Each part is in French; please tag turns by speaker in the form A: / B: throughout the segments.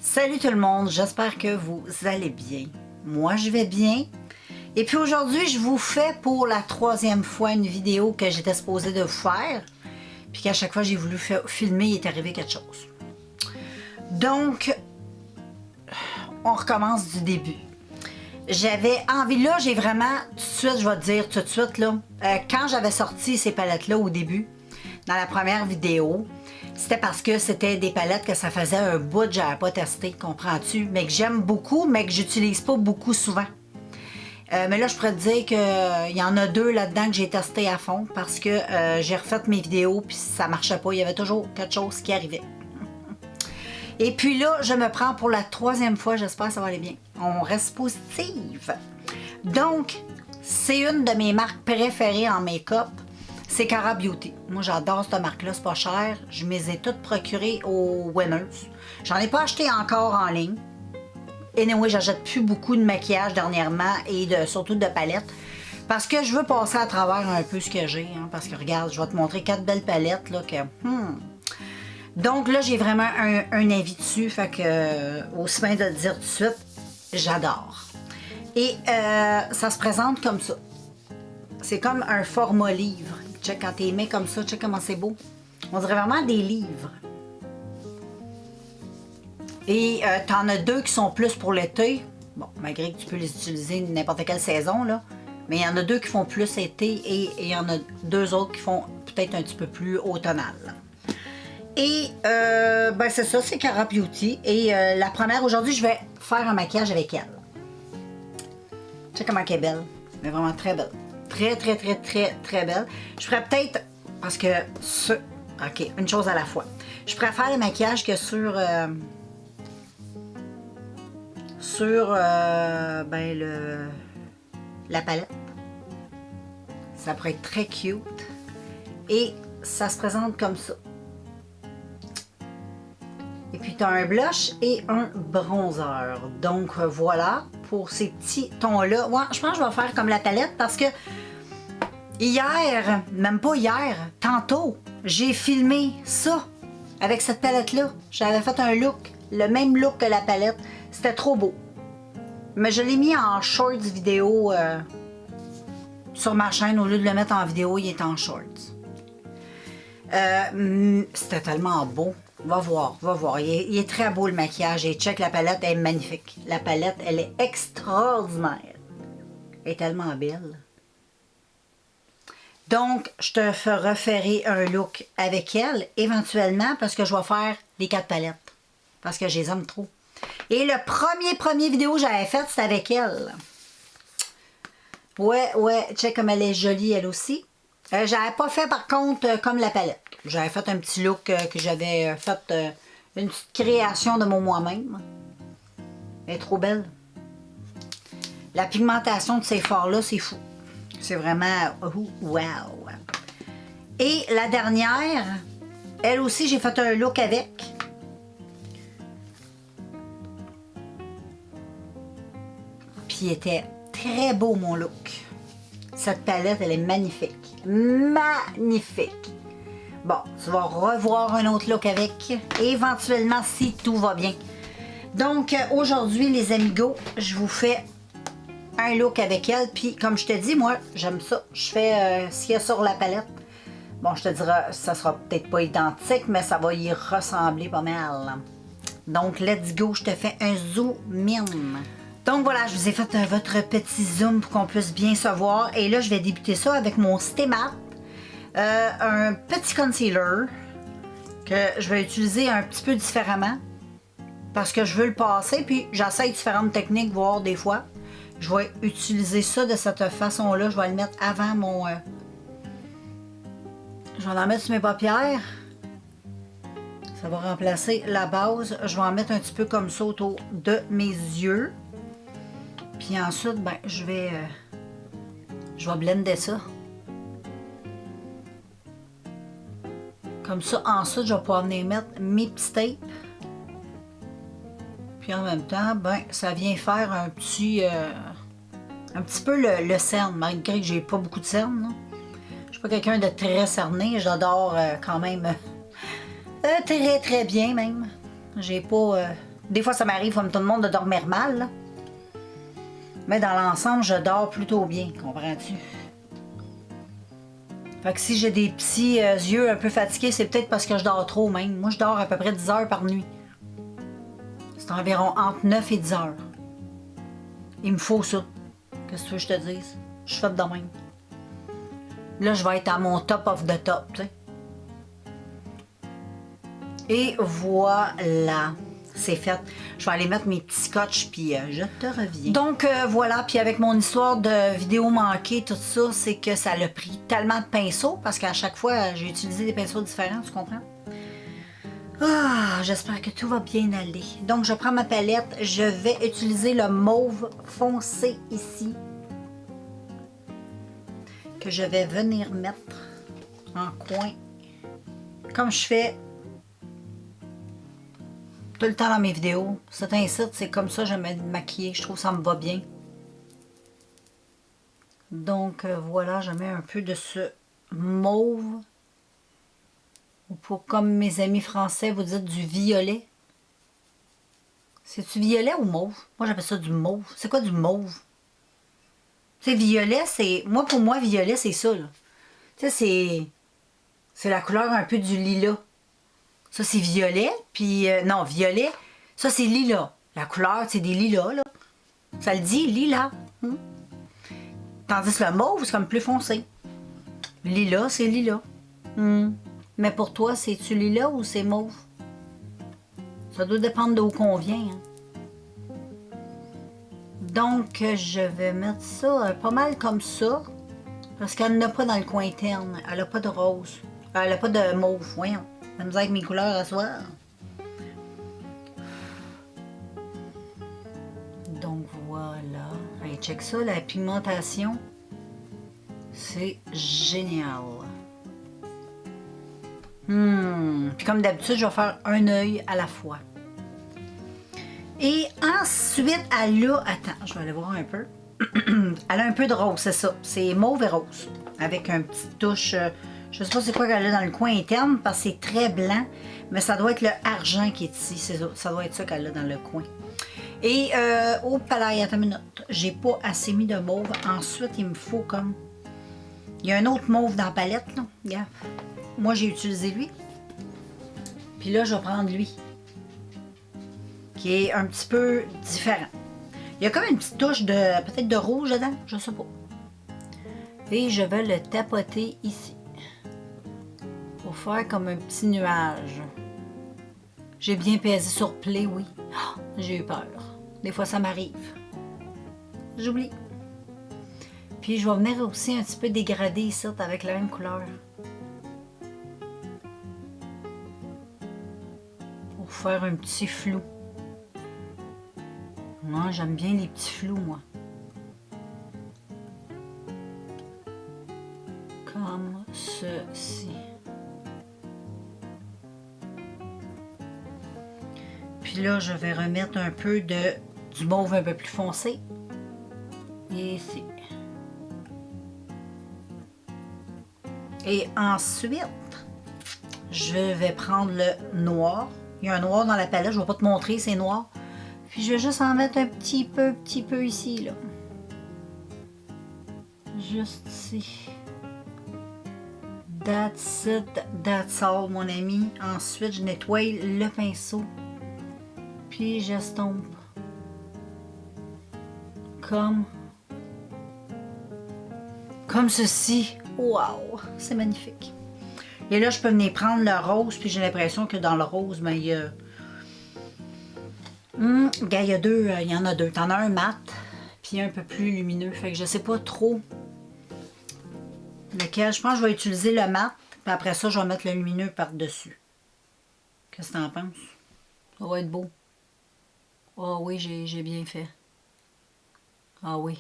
A: Salut tout le monde, j'espère que vous allez bien. Moi, je vais bien. Et puis aujourd'hui, je vous fais pour la 3e fois une vidéo que j'étais supposée de vous faire. Puis qu'à chaque fois j'ai voulu filmer, il est arrivé quelque chose. Donc, on recommence du début. J'avais envie, là, j'ai vraiment, tout de suite, je vais te dire tout de suite, là, quand j'avais sorti ces palettes-là au début, dans la première vidéo, c'était parce que c'était des palettes que ça faisait un bout que j'avais pas testé, comprends-tu? Mais que j'aime beaucoup, mais que j'utilise pas beaucoup souvent. Mais là, je pourrais te dire qu'il y en a 2 là-dedans que j'ai testé à fond parce que j'ai refait mes vidéos puis ça marchait pas. Il y avait toujours quelque chose qui arrivait. Et puis là, je me prends pour la 3e fois. J'espère que ça va aller bien. On reste positive. Donc, c'est une de mes marques préférées en make-up. C'est Cara Beauty. Moi, j'adore cette marque-là. C'est pas cher. Je me les ai toutes procurées au Winners. J'en ai pas acheté encore en ligne. Et anyway, j'achète plus beaucoup de maquillage dernièrement et surtout de palettes. Parce que je veux passer à travers un peu ce que j'ai. Hein, parce que regarde, je vais te montrer 4 belles palettes. Là, Donc là, j'ai vraiment un avis dessus. Fait que, aussi bien de le dire tout de suite, j'adore. Et ça se présente comme ça. C'est comme un format livre. Check quand t'es mis comme ça, check comment c'est beau. On dirait vraiment des livres. Et t'en as 2 qui sont plus pour l'été. Bon, malgré que tu peux les utiliser n'importe quelle saison, là. Mais il y en a 2 qui font plus été et il y en a 2 autres qui font peut-être un petit peu plus automnal. Et ben c'est ça, c'est Cara Beauty. Et la première, aujourd'hui, je vais faire un maquillage avec elle. Tu sais comment elle est belle. Elle est vraiment très belle. Très, très, très, très, très belle. Je ferais peut-être, parce que OK, une chose à la fois. Je préfère le maquillage que sur ben la palette. Ça pourrait être très cute. Et ça se présente comme ça. Et puis tu as un blush et un bronzer. Donc voilà, pour ces petits tons-là. Ouais, je pense que je vais faire comme la palette parce que hier, même pas hier, tantôt, j'ai filmé ça avec cette palette-là. J'avais fait un look, le même look que la palette. C'était trop beau. Mais je l'ai mis en shorts vidéo sur ma chaîne. Au lieu de le mettre en vidéo, il est en shorts. C'était tellement beau. Va voir, va voir. Il est très beau le maquillage. Et check, la palette, elle est magnifique. La palette, elle est extraordinaire. Elle est tellement belle. Donc, je te referai un look avec elle, éventuellement, parce que je vais faire les 4 palettes. Parce que je les aime trop. Et le premier vidéo que j'avais fait, c'était avec elle. Ouais, check comme elle est jolie, elle aussi. J'avais pas fait, par contre, comme la palette. J'avais fait un petit look que j'avais fait, une petite création de moi-même. Elle est trop belle. La pigmentation de ces fards-là, c'est fou. C'est vraiment wow. Et la dernière, elle aussi, j'ai fait un look avec. Puis il était très beau mon look. Cette palette, elle est magnifique. Magnifique. Bon, tu vas revoir un autre look avec, éventuellement si tout va bien. Donc aujourd'hui, les amigos, je vous fais un look avec elle. Puis comme je te dis, moi, j'aime ça. Je fais ce qu'il y a sur la palette. Bon, je te dirai, ça sera peut-être pas identique, mais ça va y ressembler pas mal. Donc, let's go, je te fais un zoom in. Donc voilà, je vous ai fait votre petit zoom pour qu'on puisse bien se voir. Et là, je vais débuter ça avec mon Stay Matte. Un petit concealer que je vais utiliser un petit peu différemment. Parce que je veux le passer, puis j'essaie différentes techniques, voir des fois. Je vais utiliser ça de cette façon-là. Je vais le mettre avant mon... Je vais en mettre sur mes paupières. Ça va remplacer la base. Je vais en mettre un petit peu comme ça autour de mes yeux. Puis ensuite, ben, je vais blender ça. Comme ça, ensuite, je vais pouvoir venir mettre mes petits tapes. Puis en même temps, ben, ça vient faire un petit peu le cerne, malgré que j'ai pas beaucoup de cernes. Là. Je suis pas quelqu'un de très cerné. J'adore quand même très très bien même. J'ai pas Des fois, ça m'arrive, comme tout le monde, de dormir mal, là. Mais dans l'ensemble, je dors plutôt bien, comprends-tu? Fait que si j'ai des petits yeux un peu fatigués, c'est peut-être parce que je dors trop même. Moi, je dors à peu près 10 heures par nuit. C'est environ entre 9 et 10 heures. Il me faut ça. Qu'est-ce que tu veux que je te dise? Je suis faite de même. Là, je vais être à mon top of the top, tu sais. Et voilà. C'est fait. Je vais aller mettre mes petits scotch, puis je te reviens. Donc, voilà. Puis avec mon histoire de vidéo manquée, tout ça, c'est que ça l'a pris tellement de pinceaux, parce qu'à chaque fois, j'ai utilisé des pinceaux différents, tu comprends? Ah, j'espère que tout va bien aller. Donc, je prends ma palette. Je vais utiliser le mauve foncé ici, que je vais venir mettre en coin, comme je fais tout le temps dans mes vidéos. Cet incite, c'est comme ça que je vais me maquiller. Je trouve que ça me va bien. Donc, voilà, je mets un peu de ce mauve. Ou pour, comme mes amis français, vous dites du violet. C'est-tu violet ou mauve? Moi, j'appelle ça du mauve. C'est quoi du mauve? Tu sais, violet, c'est... Moi, pour moi, violet, c'est ça, là. Tu sais, c'est la couleur un peu du lilas. Ça, c'est violet. Puis, non, violet, ça, c'est lilas. La couleur, c'est des lilas, là. Ça le dit, lilas. Tandis que le mauve, c'est comme plus foncé. Lilas, c'est lilas. Mais pour toi, c'est-tu lilas ou c'est mauve? Ça doit dépendre d'où qu'on vient. Hein. Donc, je vais mettre ça pas mal comme ça. Parce qu'elle n'a pas dans le coin interne. Elle n'a pas de rose. Elle n'a pas de mauve. Voyons. Ça me dit avec mes couleurs à soir. Donc, voilà. Allez, check ça. La pigmentation, c'est génial. Puis comme d'habitude, je vais faire un œil à la fois. Et ensuite, elle a... Attends, je vais aller voir un peu. Elle a un peu de rose, c'est ça. C'est mauve et rose. Avec un petit touche... je sais pas c'est quoi qu'elle a dans le coin interne, parce que c'est très blanc. Mais ça doit être le argent qui est ici. Ça doit être ça qu'elle a dans le coin. Et au palais, attends une minute. J'ai pas assez mis de mauve. Ensuite, il me faut comme... Il y a un autre mauve dans la palette, là. Regarde. Moi, j'ai utilisé lui. Puis là, je vais prendre lui. Qui est un petit peu différent. Il y a comme une petite touche de peut-être de rouge dedans, je sais pas. Et je vais le tapoter ici. Pour faire comme un petit nuage. J'ai bien pesé sur play, oui. Oh, j'ai eu peur. Des fois, ça m'arrive. J'oublie. Puis je vais venir aussi un petit peu dégrader ici avec la même couleur. Pour faire un petit flou. Moi, j'aime bien les petits flous, moi. Comme ceci. Puis là, je vais remettre un peu du mauve un peu plus foncé. Ici. Et ensuite, je vais prendre le noir. Il y a un noir dans la palette, je ne vais pas te montrer, c'est noir. Puis je vais juste en mettre un petit peu ici, là. Juste ici. That's it, that's all, mon ami. Ensuite, je nettoie le pinceau. Puis j'estompe. Comme ceci. Wow, c'est magnifique. Et là, je peux venir prendre le rose, puis j'ai l'impression que dans le rose, ben, il y a... il y en a deux. T'en as un mat, puis un peu plus lumineux. Fait que je sais pas trop lequel. Je pense que je vais utiliser le mat, puis après ça, je vais mettre le lumineux par-dessus. Qu'est-ce que t'en penses? Ça va être beau. Ah oui, j'ai bien fait. Ah oui.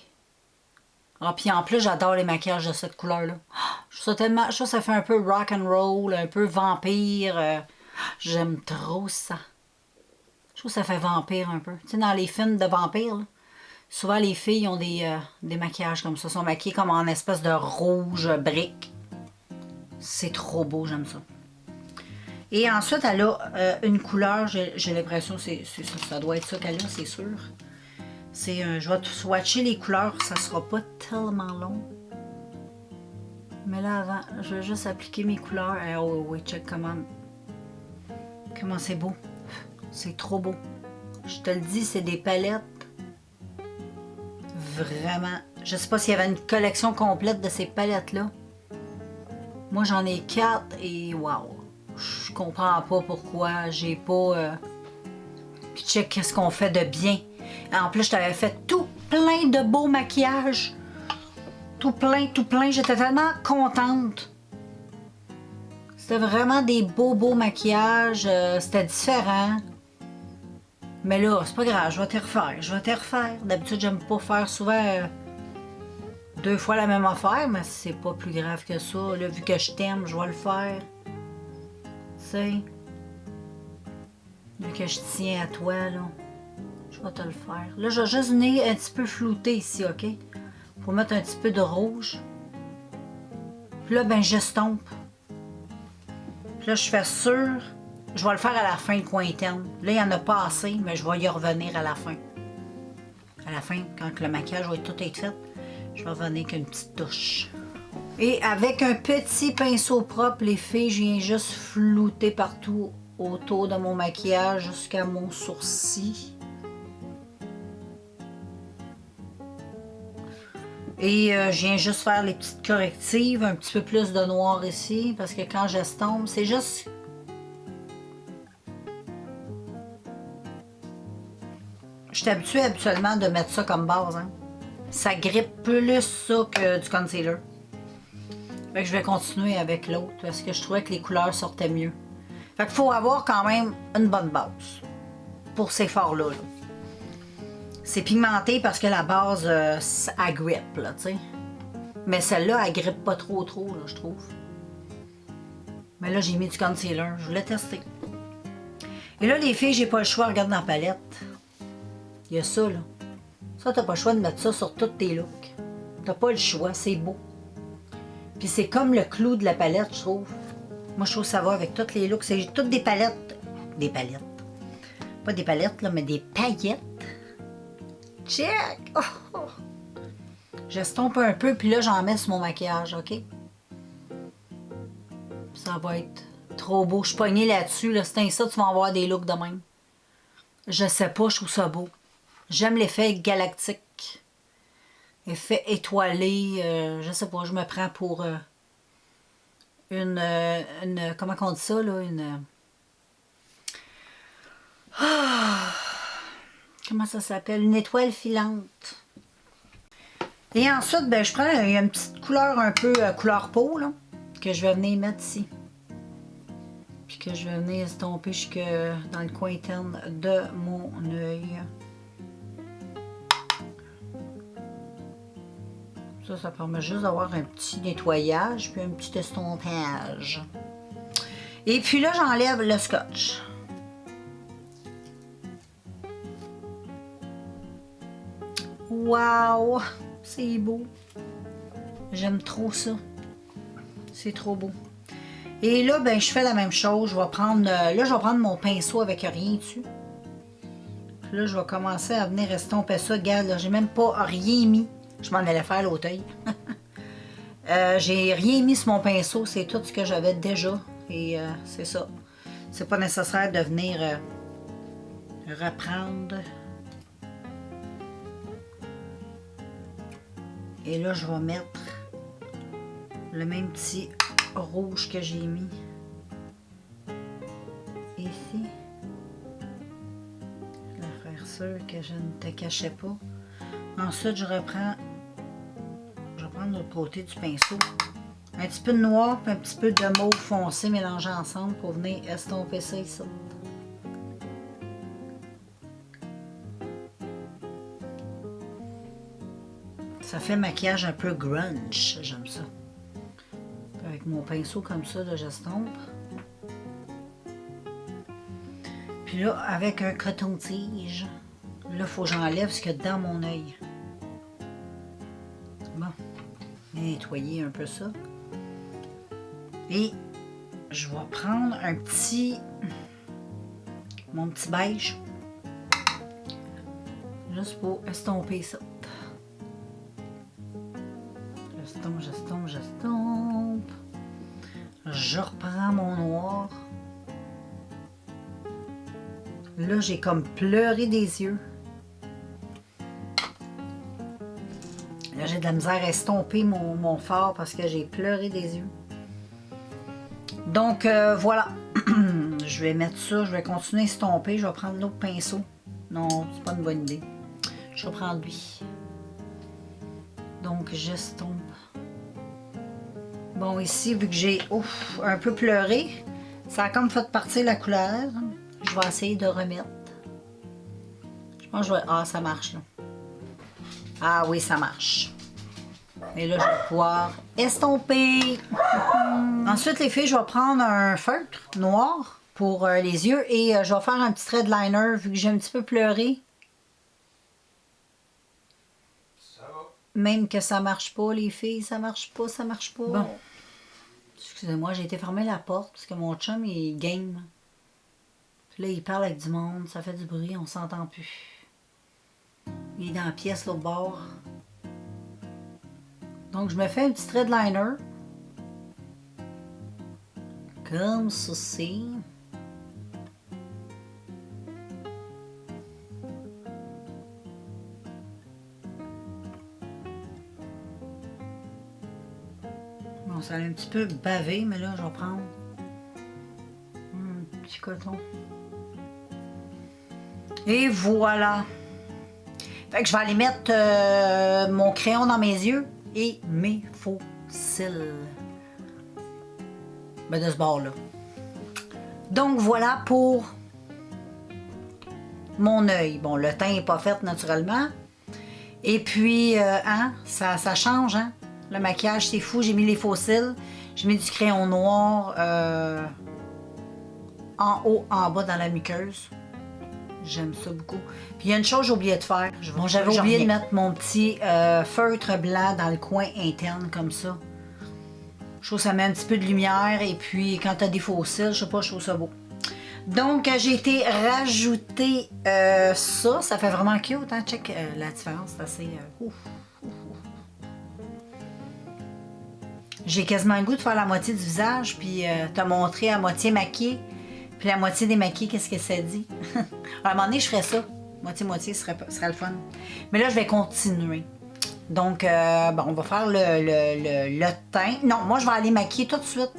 A: Ah, puis en plus, j'adore les maquillages de cette couleur-là. Je trouve ça ça fait un peu rock and roll, un peu vampire. J'aime trop ça. Je trouve que ça fait vampire un peu. Tu sais, dans les films de vampires, là, souvent les filles ont des maquillages comme ça. Elles sont maquillées comme en espèce de rouge brique. C'est trop beau, j'aime ça. Et ensuite, elle a une couleur, j'ai l'impression, ça doit être ça qu'elle a, c'est sûr. Je vais swatcher les couleurs, ça sera pas tellement long. Mais là, avant, je vais juste appliquer mes couleurs. Oh oui, check comment c'est beau. C'est trop beau. Je te le dis, c'est des palettes. Vraiment. Je sais pas s'il y avait une collection complète de ces palettes-là. Moi, j'en ai 4 et waouh. Je comprends pas pourquoi j'ai pas... Puis check qu'est-ce qu'on fait de bien. En plus, je t'avais fait tout plein de beaux maquillages. Tout plein, tout plein. J'étais tellement contente. C'était vraiment des beaux maquillages. C'était différent. Mais là, c'est pas grave, je vais te refaire. D'habitude, j'aime pas faire souvent 2 fois la même affaire, mais c'est pas plus grave que ça. Là, vu que je t'aime, je vais le faire. Tu sais. Vu que je tiens à toi, là, je vais te le faire. Là, je vais juste venir un petit peu flouter ici, OK? Faut mettre un petit peu de rouge. Puis là, ben, j'estompe. Puis là, je fais sûr... Je vais le faire à la fin, le coin interne. Là, il n'y en a pas assez, mais je vais y revenir à la fin. À la fin, quand le maquillage va tout être fait, je vais revenir avec une petite touche. Et avec un petit pinceau propre, les filles, je viens juste flouter partout autour de mon maquillage jusqu'à mon sourcil. Et je viens juste faire les petites correctives, un petit peu plus de noir ici, parce que quand j'estompe, c'est juste... Je suis habituée habituellement de mettre ça comme base. Hein. Ça grippe plus ça que du concealer. Fait que je vais continuer avec l'autre parce que je trouvais que les couleurs sortaient mieux. Fait qu'il faut avoir quand même une bonne base pour ces fards-là. Là. C'est pigmenté parce que la base, elle grippe, là, tu sais. Mais celle-là, elle grippe pas trop, là, je trouve. Mais là, j'ai mis du concealer. Je voulais tester. Et là, les filles, j'ai pas le choix. Regarde dans la palette. Il y a ça, là. Ça, t'as pas le choix de mettre ça sur tous tes looks. T'as pas le choix, c'est beau. Puis c'est comme le clou de la palette, je trouve. Moi, je trouve que ça va avec tous les looks. C'est toutes des palettes. Des palettes. Pas des palettes, là, mais des paillettes. Check! Oh, oh. J'estompe un peu, puis là, j'en mets sur mon maquillage, OK? Ça va être trop beau. Je suis pognée là-dessus. Là. C'est ça, tu vas avoir des looks de même. Je sais pas, je trouve ça beau. J'aime l'effet galactique. Effet étoilé. Je sais pas, je me prends pour une comment on dit ça, là? Comment ça s'appelle? Une étoile filante. Et ensuite, ben, je prends une petite couleur un peu couleur peau, là, que je vais venir mettre ici. Puis que je vais venir estomper jusque dans le coin interne de mon œil. Ça permet juste d'avoir un petit nettoyage puis un petit estompage. Et puis là, j'enlève le scotch. Wow! C'est beau. J'aime trop ça. C'est trop beau. Et là, ben, je fais la même chose. Je vais prendre, là, je vais prendre mon pinceau avec rien dessus. Puis là, je vais commencer à venir estomper ça. Regarde, là, j'ai même pas rien mis. Je m'en allais faire l'automne. J'ai rien mis sur mon pinceau. C'est tout ce que j'avais déjà. Et c'est ça. C'est pas nécessaire de venir reprendre. Et là, je vais mettre le même petit rouge que j'ai mis ici. Je vais faire sûr que je ne te cachais pas. Ensuite, je vais prendre l'autre côté du pinceau. Un petit peu de noir et un petit peu de mauve foncé mélangé ensemble pour venir estomper ça ici. Ça fait maquillage un peu grunge, j'aime ça. Avec mon pinceau comme ça, là, j'estompe. Puis là, avec un coton-tige, là, il faut que j'enlève ce qu'il y a dans mon œil. Bon, nettoyer un peu ça. Et je vais prendre mon petit beige. Juste pour estomper ça. J'estompe. Je reprends mon noir. Là, j'ai comme pleuré des yeux. Là, j'ai de la misère à estomper mon fard parce que j'ai pleuré des yeux. Donc, voilà. Je vais mettre ça, je vais continuer à estomper. Je vais prendre l'autre pinceau. Non, c'est pas une bonne idée. Je vais prendre lui. Donc, j'estompe. Bon, ici, vu que j'ai un peu pleuré, ça a comme fait partir la couleur. Je vais essayer de remettre. Je pense que je vais... Ah, ça marche, là. Ah oui, ça marche. Et là, je vais pouvoir estomper. Ensuite, les filles, je vais prendre un feutre noir pour les yeux et je vais faire un petit trait de liner vu que j'ai un petit peu pleuré.
B: Ça va.
A: Même que ça marche pas, les filles, ça marche pas. Bon. Excusez-moi, j'ai été fermer la porte parce que mon chum, il game. Puis là, il parle avec du monde, ça fait du bruit, on s'entend plus. Il est dans la pièce, l'autre bord. Donc, je me fais un petit trait de liner. Comme ceci. Bon, ça a un petit peu bavé, mais là, je vais prendre un petit coton. Et voilà. Fait que je vais aller mettre mon crayon dans mes yeux et mes faux cils. Ben, de ce bord-là. Donc, voilà pour mon œil. Bon, le teint n'est pas fait naturellement. Et puis, hein, ça change, hein. Le maquillage, c'est fou. J'ai mis les faux cils. J'ai mis du crayon noir en haut, en bas dans la muqueuse. J'aime ça beaucoup. Puis il y a une chose que j'ai oublié de faire. Bon, j'avais oublié de mettre mon petit feutre blanc dans le coin interne comme ça. Je trouve que ça met un petit peu de lumière et puis quand tu as des faux cils, je sais pas, je trouve ça beau. Donc j'ai été rajouter ça. Ça fait vraiment cute, hein? Check la différence, c'est assez... J'ai quasiment le goût de faire la moitié du visage puis te montrer à moitié maquillée. Puis la moitié démaquillée, qu'est-ce que ça dit? À un moment donné, je ferais ça. Moitié-moitié, ce serait le fun. Mais là, je vais continuer. Donc, bon, on va faire le teint. Non, moi, je vais aller maquiller tout de suite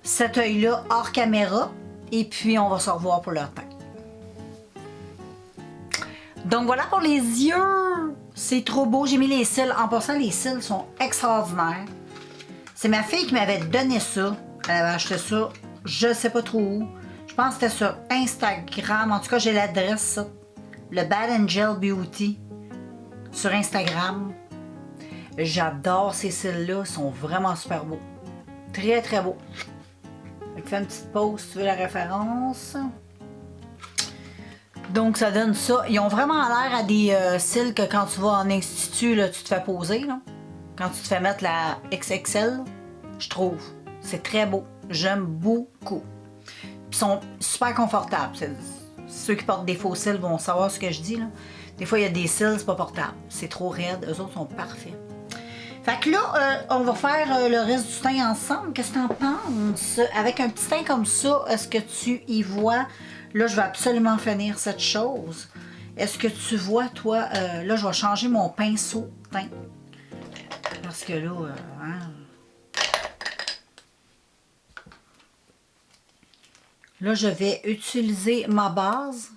A: cet œil-là hors caméra. Et puis, on va se revoir pour le teint. Donc, voilà pour les yeux. C'est trop beau. J'ai mis les cils. En passant, les cils sont extraordinaires. C'est ma fille qui m'avait donné ça. Elle avait acheté ça, je sais pas trop où. Je pense que c'était sur Instagram. En tout cas, j'ai l'adresse, ça. Le Bad Angel Beauty. Sur Instagram. J'adore ces cils-là. Ils sont vraiment super beaux. Très, très beaux. Fais une petite pause si tu veux la référence. Donc, ça donne ça. Ils ont vraiment l'air à des cils que quand tu vas en institut, là, tu te fais poser. Là. Quand tu te fais mettre la XXL, je trouve. C'est très beau. J'aime beaucoup. Ils sont super confortables. Ceux qui portent des faux cils vont savoir ce que je dis. Là. Des fois, il y a des cils, c'est pas portable. C'est trop raide. Eux autres sont parfaits. Fait que là, on va faire le reste du teint ensemble. Qu'est-ce que t'en penses? Avec un petit teint comme ça, est-ce que tu y vois? Là, je vais absolument finir cette chose. Est-ce que tu vois, toi, là, je vais changer mon pinceau teint. Parce que là, hein, là, je vais utiliser ma base.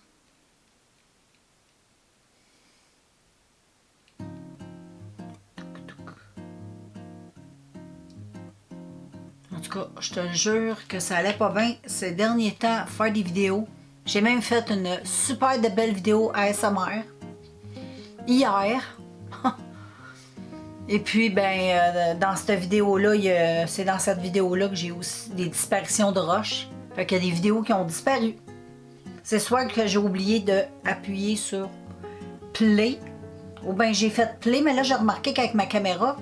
A: En tout cas, je te jure que ça allait pas bien ces derniers temps faire des vidéos. J'ai même fait une super de belle vidéo ASMR hier. Et puis, ben, dans cette vidéo-là, c'est dans cette vidéo-là que j'ai aussi des disparitions de roches. Fait qu'il y a des vidéos qui ont disparu. C'est soit que j'ai oublié d'appuyer sur play, ou bien j'ai fait play, mais là j'ai remarqué qu'avec ma caméra,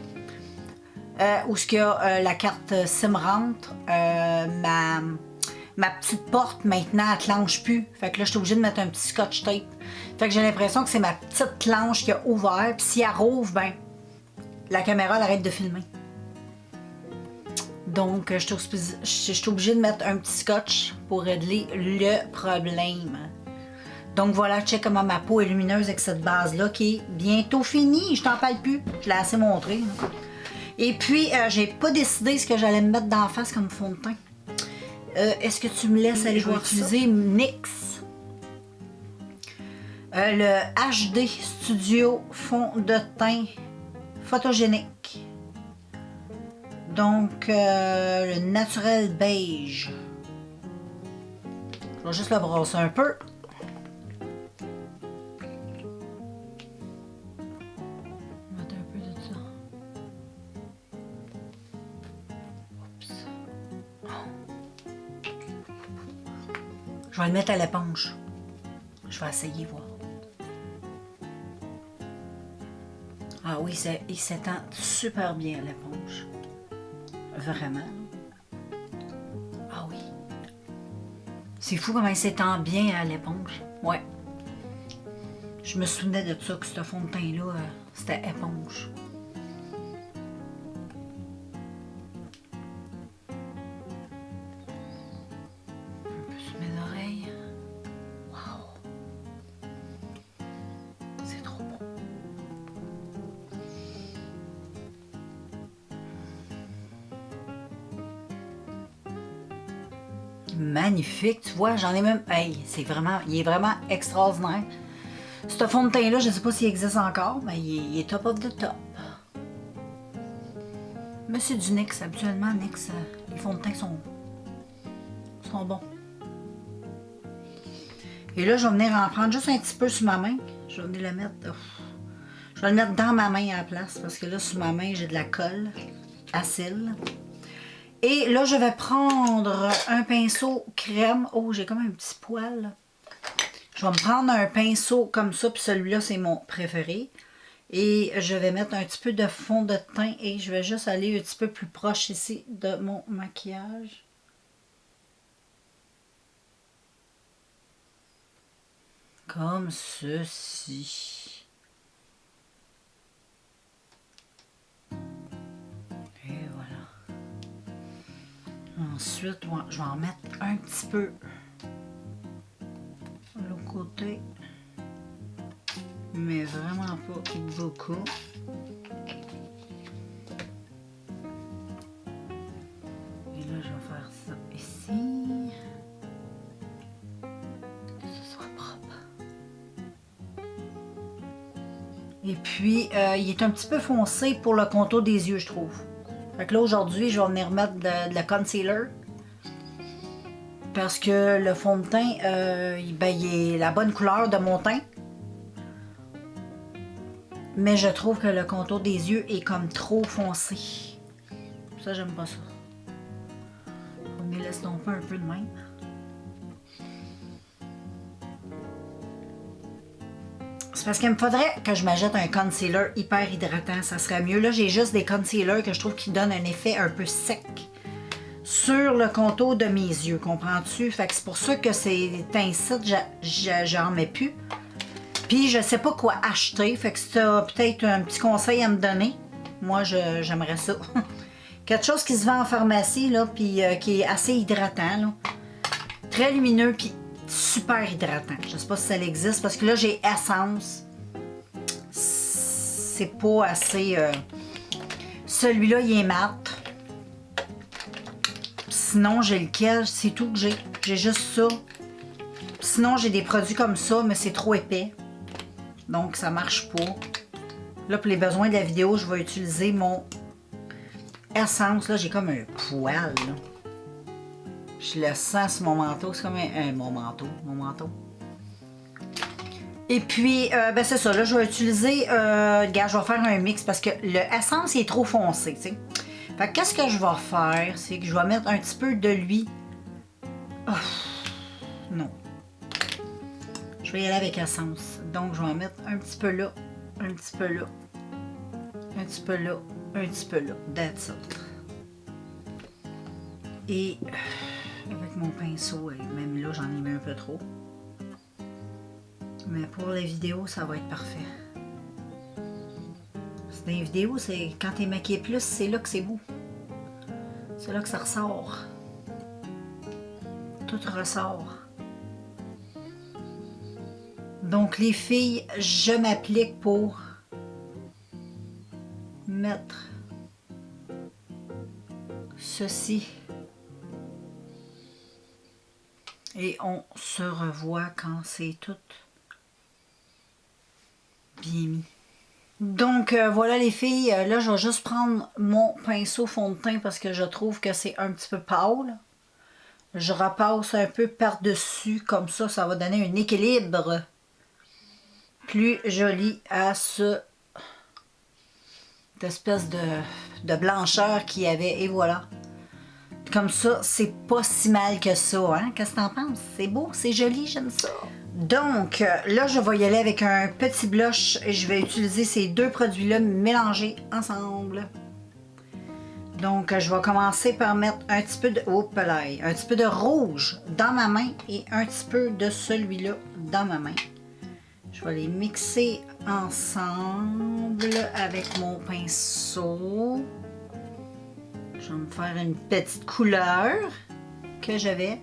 A: où ce qu'il y a la carte SIM rentre, ma petite porte maintenant elle clenche plus. Fait que là je suis obligée de mettre un petit scotch tape. Fait que j'ai l'impression que c'est ma petite clenche qui a ouvert. Puis si elle rouvre, ben la caméra elle arrête de filmer. Donc je suis obligée de mettre un petit scotch pour régler le problème. Donc voilà, check comment ma peau est lumineuse avec cette base-là qui est bientôt finie. Je t'en parle plus. Je l'ai assez montré. Là. Et puis, j'ai pas décidé ce que j'allais me mettre d'en face comme fond de teint. Est-ce que tu me laisses aller voir utiliser NYX? Le HD Studio fond de teint photogénique. Donc, le naturel beige. Je vais juste le brasser un peu. Je vais le mettre à l'éponge. Je vais essayer, voir. Ah oui, il s'étend super bien à l'éponge. Vraiment. Ah oui. C'est fou comment il s'étend bien à l'éponge. Ouais. Je me souvenais de ça, que ce fond de teint-là, c'était éponge. Magnifique, tu vois, j'en ai même... Hey, il est vraiment extraordinaire. Ce fond de teint-là, je ne sais pas s'il existe encore, mais il est top of the top. Mais c'est du NYX, habituellement, NYX, les fonds de teint sont bons. Et là, je vais venir en prendre juste un petit peu sur ma main. Je vais venir le mettre... Je vais le mettre dans ma main à la place, parce que là, sur ma main, j'ai de la colle à cils. Et là, je vais prendre un pinceau crème. Oh, j'ai comme un petit poil. Je vais me prendre un pinceau comme ça, puis celui-là, c'est mon préféré. Et je vais mettre un petit peu de fond de teint et je vais juste aller un petit peu plus proche ici de mon maquillage. Comme ceci. Et voilà. Ensuite, je vais en mettre un petit peu de l'autre côté. Mais vraiment pas beaucoup. Et là, je vais faire ça ici. Que ce soit propre. Et puis, il est un petit peu foncé pour le contour des yeux, je trouve. Fait que là, aujourd'hui, je vais venir mettre de la concealer. Parce que le fond de teint, il est la bonne couleur de mon teint. Mais je trouve que le contour des yeux est comme trop foncé. Ça, j'aime pas ça. On me laisse donc un peu de même. C'est parce qu'il me faudrait que je m'achète un concealer hyper hydratant. Ça serait mieux. Là, j'ai juste des concealers que je trouve qui donnent un effet un peu sec sur le contour de mes yeux. Comprends-tu? Fait que c'est pour ça que ces teints-ci, j'en mets plus. Puis je sais pas quoi acheter, fait que si tu as peut-être un petit conseil à me donner, moi j'aimerais ça. Quelque chose qui se vend en pharmacie, là, puis qui est assez hydratant, là. Très lumineux, puis super hydratant. Je sais pas si ça existe, parce que là j'ai Essence. C'est pas assez... Celui-là, il est mat. Sinon, j'ai lequel? C'est tout que j'ai. J'ai juste ça. Sinon, j'ai des produits comme ça, mais c'est trop épais. Donc, ça marche pas. Là, pour les besoins de la vidéo, je vais utiliser mon Essence. Là, j'ai comme un poil. Là. Je le sens sur mon manteau. C'est comme mon manteau. Et puis, ben c'est ça. Là, je vais utiliser... regarde, je vais faire un mix parce que le Essence, il est trop foncé, tu sais. Fait que qu'est-ce que je vais faire? C'est que je vais mettre un petit peu de lui. Oh, non. Je vais y aller avec Essence. Donc, je vais en mettre un petit peu là, un petit peu là, un petit peu là, un petit peu là, that's it. Et avec mon pinceau, même là j'en ai mis un peu trop. Mais pour les vidéos, ça va être parfait. Dans les vidéos, c'est quand t'es maquillé plus, c'est là que c'est beau. C'est là que ça ressort. Tout ressort. Donc les filles, je m'applique pour mettre ceci. Et on se revoit quand c'est tout bien mis. Donc voilà les filles, là je vais juste prendre mon pinceau fond de teint parce que je trouve que c'est un petit peu pâle. Je repasse un peu par-dessus, comme ça, ça va donner un équilibre plus joli à cette espèce de blancheur qu'il y avait, et voilà. Comme ça, c'est pas si mal que ça, hein? Qu'est-ce que t'en penses? C'est beau, c'est joli, j'aime ça. Donc, là, je vais y aller avec un petit blush et je vais utiliser ces deux produits-là mélangés ensemble. Donc, je vais commencer par mettre un petit peu de, un petit peu de rouge dans ma main et un petit peu de celui-là dans ma main. Je vais les mixer ensemble avec mon pinceau. Je vais me faire une petite couleur que j'avais.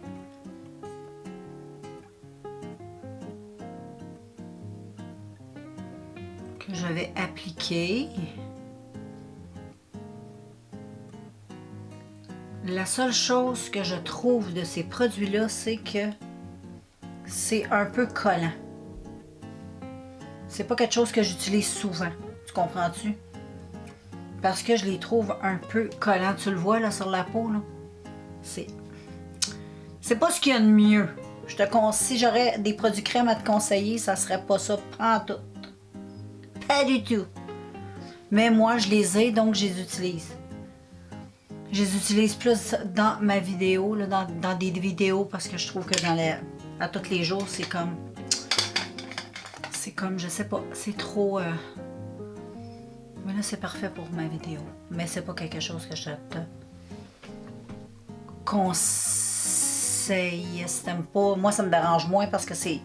A: Que j'avais appliqué. La seule chose que je trouve de ces produits-là, c'est que c'est un peu collant. C'est pas quelque chose que j'utilise souvent. Tu comprends-tu? Parce que je les trouve un peu collants. Tu le vois là sur la peau, là? C'est pas ce qu'il y a de mieux. Si j'aurais des produits crème à te conseiller, ça serait pas ça. Prends tout. Pas du tout. Mais moi, je les ai, donc je les utilise. Je les utilise plus dans ma vidéo, là, dans des vidéos, parce que je trouve que à tous les jours, c'est comme, je sais pas, c'est trop... Mais là, c'est parfait pour ma vidéo. Mais c'est pas quelque chose que je te conseille. Si t'aimes pas, moi, ça me dérange moins parce que c'est...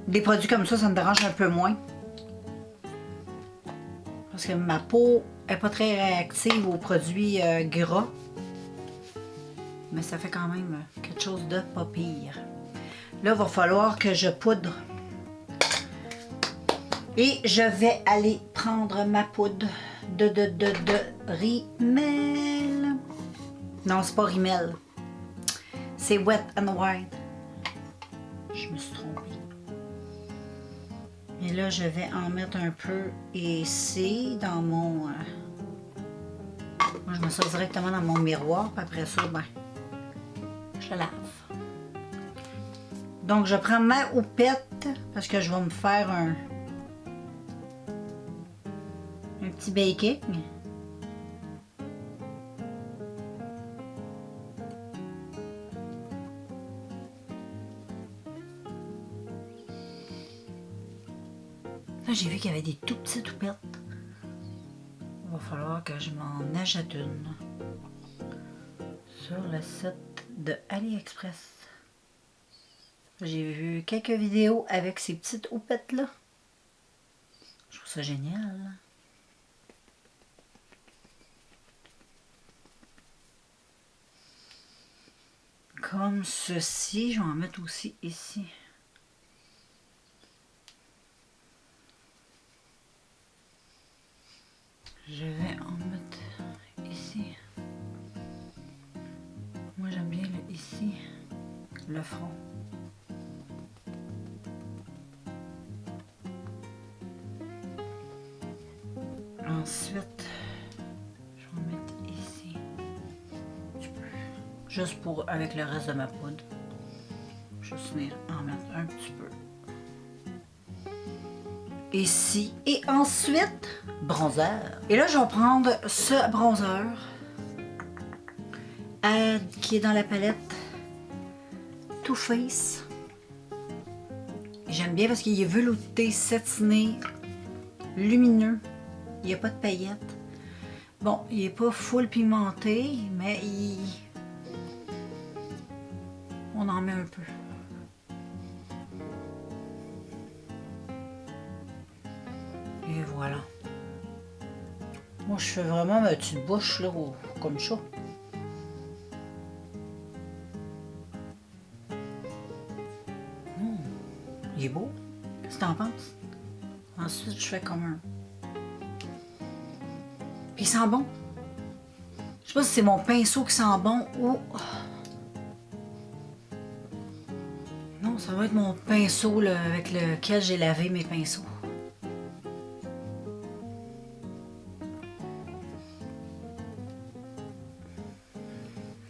A: Des produits comme ça me dérange un peu moins. Parce que ma peau n'est pas très réactive aux produits gras. Mais ça fait quand même quelque chose de pas pire. Là, il va falloir que je poudre. Et je vais aller prendre ma poudre de Rimmel. Non, c'est pas Rimmel. C'est Wet n Wild. Je me suis trompée. Et là, je vais en mettre un peu ici, dans mon... Moi, je mets ça directement dans mon miroir, puis après ça, ben, je lave. Donc, je prends ma houppette, parce que je vais me faire un petit baking. Là, j'ai vu qu'il y avait des tout petites houpettes. Il va falloir que je m'en achète une. Sur le site de AliExpress. J'ai vu quelques vidéos avec ces petites houpettes-là. Je trouve ça génial. Comme ceci, je vais en mettre aussi ici. Je vais en mettre ici. Moi, j'aime bien ici, le front. Ensuite, je vais en mettre ici. Juste pour, avec le reste de ma poudre. Juste venir en mettre un petit peu. Ici. Et ensuite, bronzer. Et là, je vais prendre ce bronzer qui est dans la palette Too Faced. J'aime bien parce qu'il est velouté, satiné, lumineux. Il n'y a pas de paillettes. Bon, il est pas full pigmenté, mais on en met un peu. Et voilà. Moi, je fais vraiment ma petite bouche, là, comme ça. Il est beau. Qu'est-ce que t'en penses? Ensuite, je fais comme un... Puis il sent bon. Je sais pas si c'est mon pinceau qui sent bon ou... Non, ça va être mon pinceau là, avec lequel j'ai lavé mes pinceaux.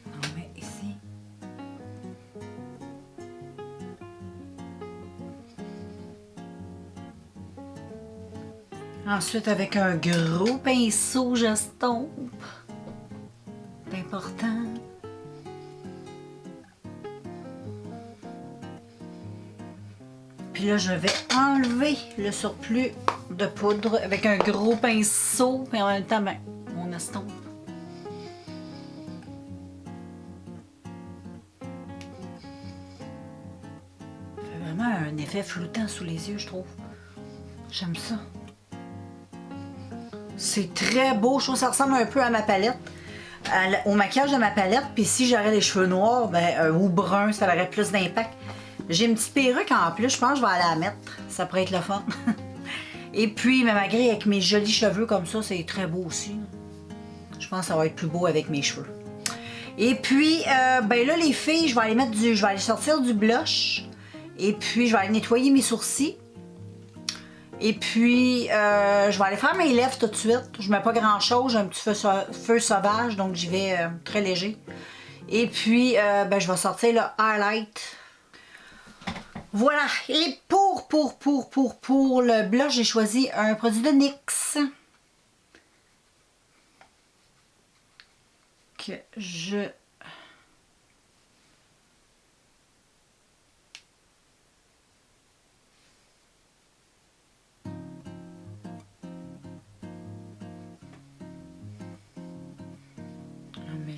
A: On met ici. Ensuite, avec un gros pinceau, j'estompe. C'est important. Puis là, je vais enlever le surplus de poudre avec un gros pinceau, et en même temps, ben, on estompe. Ça fait vraiment un effet floutant sous les yeux, je trouve. J'aime ça. C'est très beau, je trouve que ça ressemble un peu à ma palette, au maquillage de ma palette. Puis si j'aurais les cheveux noirs ou bruns, ça aurait plus d'impact. J'ai une petite perruque en plus, je pense que je vais aller la mettre. Ça pourrait être le fun. Et puis, mais malgré avec mes jolis cheveux comme ça, c'est très beau aussi. Je pense que ça va être plus beau avec mes cheveux. Et puis, ben là, les filles, je vais aller sortir du blush. Et puis, je vais aller nettoyer mes sourcils. Et puis, je vais aller faire mes lèvres tout de suite. Je mets pas grand-chose, j'ai un petit feu sauvage, donc j'y vais très léger. Et puis, ben, je vais sortir le highlight. Voilà. Et pour le blush, j'ai choisi un produit de NYX. Que je...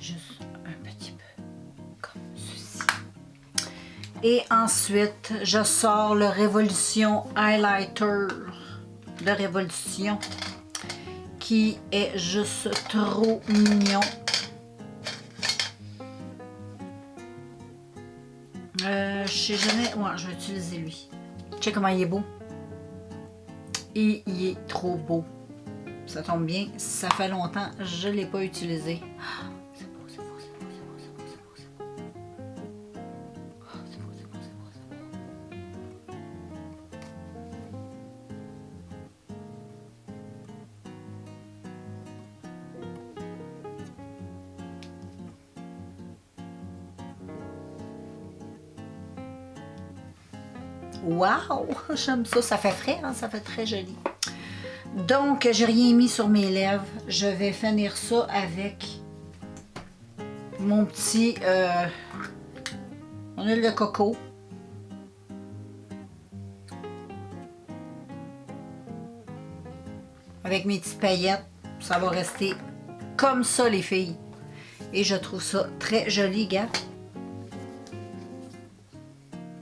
A: juste un petit peu comme ceci. Et ensuite, je sors le Révolution Highlighter de Révolution qui est juste trop mignon. Je sais jamais... Ouais, je vais utiliser lui. Tu sais comment il est beau? Et il est trop beau. Ça tombe bien, ça fait longtemps que je ne l'ai pas utilisé. C'est beau, c'est beau, c'est beau, c'est beau, c'est beau, c'est beau, c'est beau. C'est beau, c'est beau, c'est beau, c'est beau. Wow! J'aime ça, ça fait frais, hein? Ça fait très joli. Donc, j'ai rien mis sur mes lèvres. Je vais finir ça avec mon petit huile de coco. Avec mes petites paillettes. Ça va rester comme ça, les filles. Et je trouve ça très joli, gars.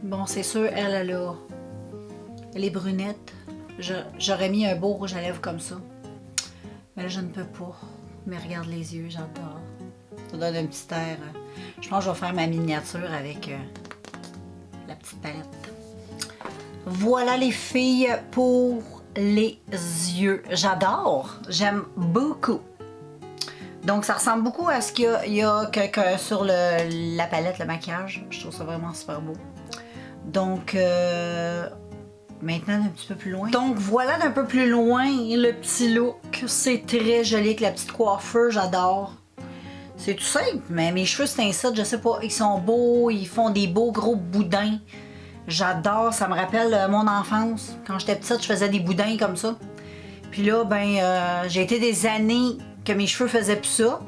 A: Bon, c'est sûr, elle est brunette. J'aurais mis un beau rouge à lèvres comme ça. Mais là, je ne peux pas. Mais regarde les yeux, j'adore. Ça donne un petit air. Je pense que je vais faire ma miniature avec la petite palette. Voilà les filles pour les yeux. J'adore. J'aime beaucoup. Donc, ça ressemble beaucoup à ce qu'il y a sur la palette, le maquillage. Je trouve ça vraiment super beau. Donc, maintenant, un petit peu plus loin. Donc, voilà d'un peu plus loin le petit look. C'est très joli avec la petite coiffure, j'adore. C'est tout simple, mais mes cheveux, c'est un site, je sais pas. Ils sont beaux, ils font des beaux gros boudins. J'adore, ça me rappelle mon enfance. Quand j'étais petite, je faisais des boudins comme ça. Puis là, ben, j'ai été des années que mes cheveux faisaient plus ça.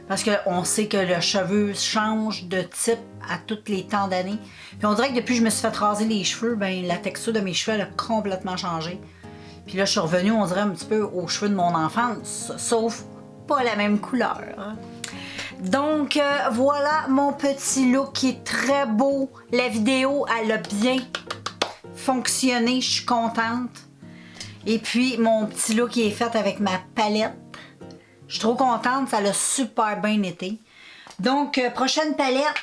A: Parce qu'on sait que le cheveu change de type à tous les temps d'années. Puis on dirait que depuis que je me suis fait raser les cheveux, ben la texture de mes cheveux elle a complètement changé. Puis là, je suis revenue, on dirait un petit peu aux cheveux de mon enfance. Sauf pas la même couleur. Donc, voilà mon petit look qui est très beau. La vidéo, elle a bien fonctionné. Je suis contente. Et puis, mon petit look qui est fait avec ma palette. Je suis trop contente. Ça l'a super bien été. Donc, prochaine palette.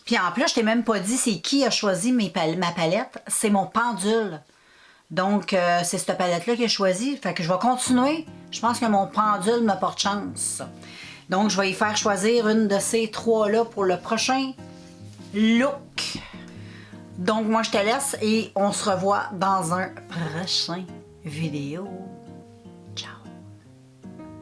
A: Puis en plus, je t'ai même pas dit c'est qui a choisi ma palette. C'est mon pendule. Donc, c'est cette palette-là que j'ai choisie. Fait que je vais continuer. Je pense que mon pendule me porte chance. Donc, je vais y faire choisir une de ces trois-là pour le prochain look. Donc, moi, je te laisse et on se revoit dans un prochain vidéo.